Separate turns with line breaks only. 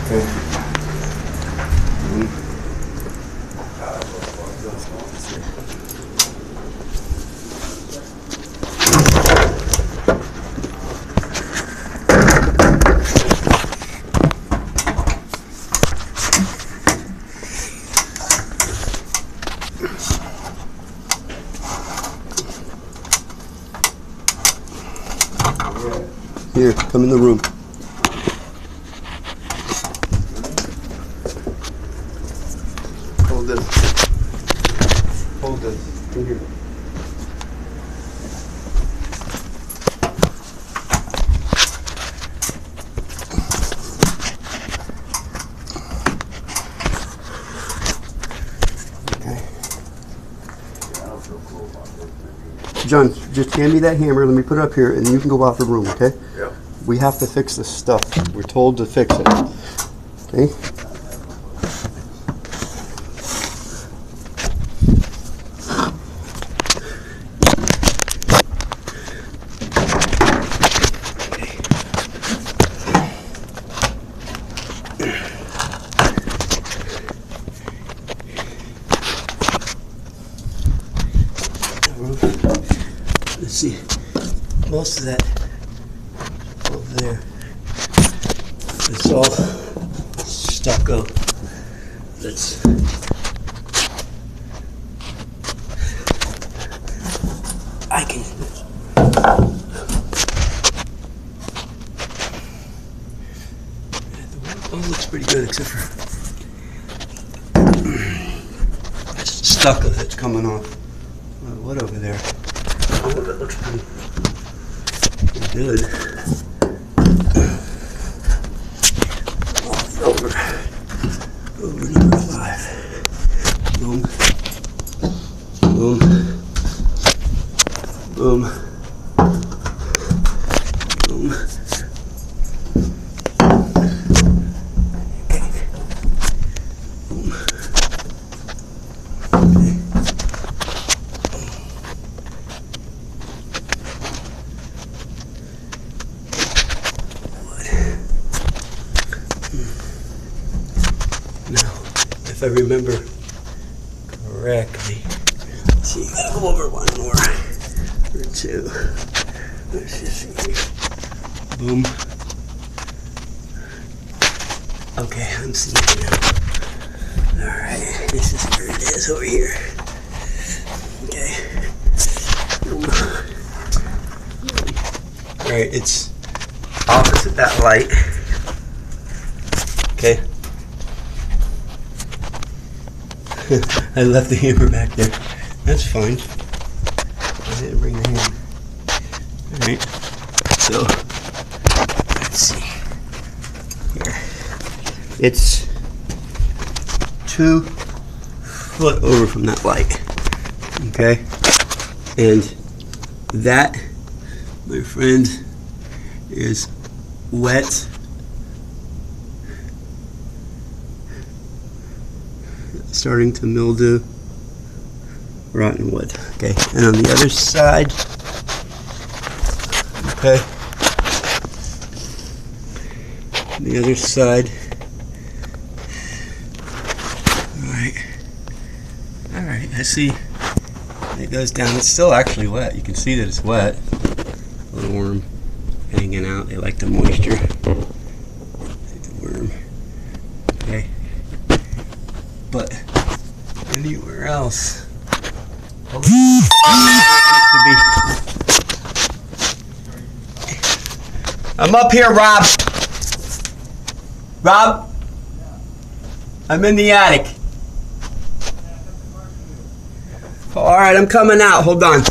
Here, come in the room. Hold this. Hold this. In here. Okay. John, just hand me that hammer. Let me put it up here, and you can go out the room, okay?
Yeah.
We have to fix this stuff. We're told to fix it. Okay? Let's see. Most of that over there. It's all stucco. That's I can. The wall looks pretty good, except for stucco that's coming off. What over there? Oh, that looks pretty good. Over number 5. Boom. Boom. Boom. Boom. Now, if I remember correctly, let's see, you gotta go over one more or two. Let's just see. Boom. Okay, I'm seeing it now. Alright, this is where it is over here. Okay. Alright, it's opposite that light. Okay. I left the hammer back there. That's fine. I didn't bring the hammer. Alright. So, let's see. Here. It's 2 foot over from that light. Okay? And that, my friend, is wet. Starting to mildew, rotten wood. Okay, and on the other side, okay, the other side. All right, I see it goes down. It's still actually wet. You can see that it's wet. A little worm hanging out. They like the moisture. See the worm. Okay. But anywhere else, I'm up here, Rob. Rob, I'm in the attic. All right, I'm coming out. Hold on.